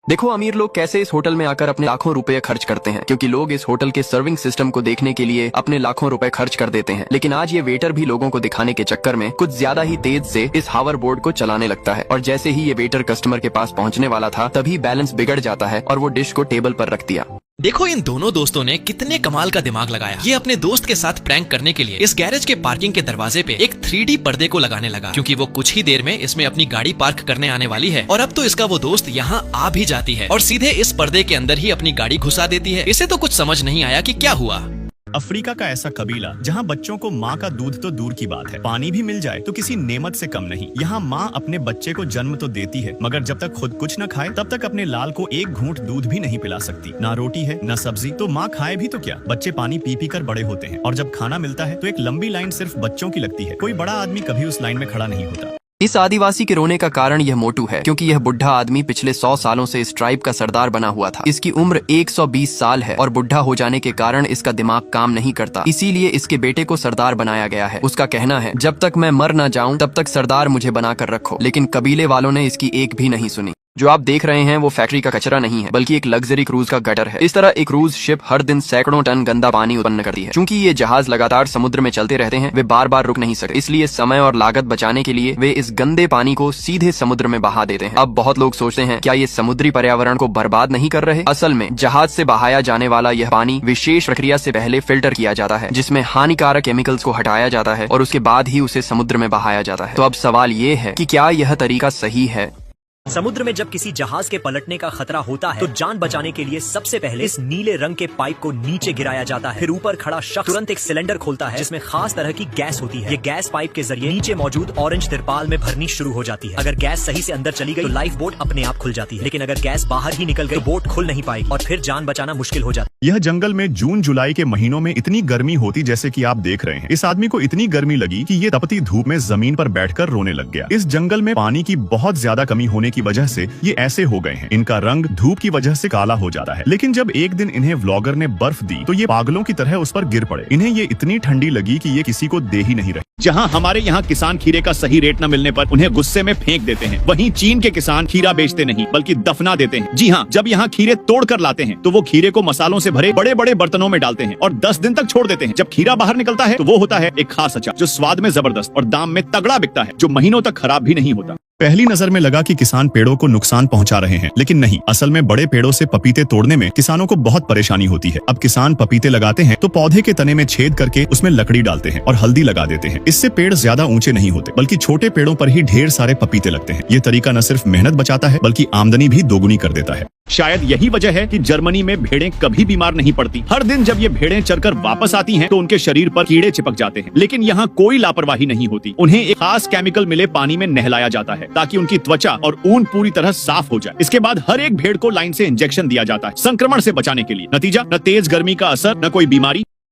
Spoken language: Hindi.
देखो अमीर लोग कैसे इस होटल में आकर अपने लाखों रुपए खर्च करते हैं, क्योंकि लोग इस होटल के सर्विंग सिस्टम को देखने के लिए अपने लाखों रुपए खर्च कर देते हैं। लेकिन आज ये वेटर भी लोगों को दिखाने के चक्कर में कुछ ज्यादा ही तेज से इस हावर बोर्ड को चलाने लगता है, और जैसे ही ये वेटर कस्टमर के पास पहुंचने वाला था तभी बैलेंस बिगड़ जाता है और वो डिश को टेबल पर रख दिया। देखो इन दोनों दोस्तों ने कितने कमाल का दिमाग लगाया। ये अपने दोस्त के साथ प्रैंक करने के लिए इस गैरेज के पार्किंग के दरवाजे पे एक 3D पर्दे को लगाने लगा, क्योंकि वो कुछ ही देर में इसमें अपनी गाड़ी पार्क करने आने वाली है। और अब तो इसका वो दोस्त यहाँ आ भी जाती है और सीधे इस पर्दे के अंदर ही अपनी गाड़ी घुसा देती है। इसे तो कुछ समझ नहीं आया कि क्या हुआ। अफ्रीका का ऐसा कबीला जहां बच्चों को माँ का दूध तो दूर की बात है, पानी भी मिल जाए तो किसी नेमत से कम नहीं। यहाँ माँ अपने बच्चे को जन्म तो देती है, मगर जब तक खुद कुछ न खाए तब तक अपने लाल को एक घूंट दूध भी नहीं पिला सकती। ना रोटी है न सब्जी, तो माँ खाए भी तो क्या। बच्चे पानी पी पी कर बड़े होते हैं, और जब खाना मिलता है तो एक लंबी लाइन सिर्फ बच्चों की लगती है। कोई बड़ा आदमी कभी उस लाइन में खड़ा नहीं होता। इस आदिवासी के रोने का कारण यह मोटू है, क्योंकि यह बुढ़ा आदमी पिछले 100 सालों से इस ट्राइब का सरदार बना हुआ था। इसकी उम्र 120 साल है और बुढ़ा हो जाने के कारण इसका दिमाग काम नहीं करता, इसीलिए इसके बेटे को सरदार बनाया गया है। उसका कहना है, जब तक मैं मर ना जाऊं तब तक सरदार मुझे बना कर रखो। लेकिन कबीले वालों ने इसकी एक भी नहीं सुनी। जो आप देख रहे हैं वो फैक्ट्री का कचरा नहीं है, बल्कि एक लग्जरी क्रूज का गटर है। इस तरह एक क्रूज शिप हर दिन सैकड़ों टन गंदा पानी उत्पन्न करती है। चूंकि ये जहाज लगातार समुद्र में चलते रहते हैं, वे बार बार रुक नहीं सकते, इसलिए समय और लागत बचाने के लिए वे इस गंदे पानी को सीधे समुद्र में बहा देते हैं। अब बहुत लोग सोचते हैं, क्या ये समुद्री पर्यावरण को बर्बाद नहीं कर रहे? असल में जहाज से बहाया जाने वाला यह पानी विशेष प्रक्रिया से पहले फिल्टर किया जाता है, जिसमें हानिकारक केमिकल्स को हटाया जाता है और उसके बाद ही उसे समुद्र में बहाया जाता है। तो अब सवाल ये है कि क्या यह तरीका सही है? समुद्र में जब किसी जहाज के पलटने का खतरा होता है तो जान बचाने के लिए सबसे पहले इस नीले रंग के पाइप को नीचे गिराया जाता है। फिर ऊपर खड़ा शख्स तुरंत एक सिलेंडर खोलता है, जिसमें खास तरह की गैस होती है। ये गैस पाइप के जरिए नीचे मौजूद ऑरेंज तिरपाल में भरनी शुरू हो जाती है। अगर गैस सही से अंदर चली गई तो लाइफ बोट अपने आप खुल जाती है, लेकिन अगर गैस बाहर ही निकल गई तो बोट खुल नहीं पाएगी और फिर जान बचाना मुश्किल हो जाता है। यह जंगल में जून जुलाई के महीनों में इतनी गर्मी होती जैसे कि आप देख रहे हैं। इस आदमी को इतनी गर्मी लगी कि ये तपती धूप में जमीन पर बैठकर रोने लग गया। इस जंगल में पानी की बहुत ज्यादा कमी होने की वजह से ये ऐसे हो गए हैं। इनका रंग धूप की वजह से काला हो जाता है। लेकिन जब एक दिन इन्हें व्लॉगर ने बर्फ दी तो ये पागलों की तरह उस पर गिर पड़े। इन्हें ये इतनी ठंडी लगी कि ये किसी को दे ही नहीं रहे। जहां हमारे यहाँ किसान खीरे का सही रेट न मिलने पर उन्हें गुस्से में फेंक देते हैं, वहीं चीन के किसान खीरा बेचते नहीं बल्कि दफना देते हैं। जी हाँ, जब यहाँ खीरे तोड़ कर लाते हैं तो वो खीरे को मसालों से भरे बड़े बड़े बर्तनों में डालते हैं और 10 दिन तक छोड़ देते हैं। जब खीरा बाहर निकलता है तो वो होता है एक खास अचार, जो स्वाद में जबरदस्त और दाम में तगड़ा बिकता है, जो महीनों तक खराब भी नहीं होता। पहली नजर में लगा कि किसान पेड़ों को नुकसान पहुंचा रहे हैं, लेकिन नहीं। असल में बड़े पेड़ों से पपीते तोड़ने में किसानों को बहुत परेशानी होती है। अब किसान पपीते लगाते हैं तो पौधे के तने में छेद करके उसमें लकड़ी डालते हैं और हल्दी लगा देते हैं। इससे पेड़ ज्यादा ऊंचे नहीं होते, बल्कि छोटे पेड़ों पर ही ढेर सारे पपीते लगते हैं। ये तरीका न सिर्फ मेहनत बचाता है बल्कि आमदनी भी दोगुनी कर देता है। शायद यही वजह है कि जर्मनी में भेड़ें कभी बीमार नहीं पड़ती। हर दिन जब ये भेड़ें चरकर वापस आती हैं तो उनके शरीर पर कीड़े चिपक जाते हैं, लेकिन यहाँ कोई लापरवाही नहीं होती। उन्हें एक खास केमिकल मिले पानी में नहलाया जाता है ताकि उनकी त्वचा और ऊन पूरी तरह साफ हो जाए। इसके बाद हर एक भेड़ को लाइन से इंजेक्शन दिया जाता है संक्रमण से बचाने के लिए। नतीजा, न तेज गर्मी का असर, न कोई बीमारी।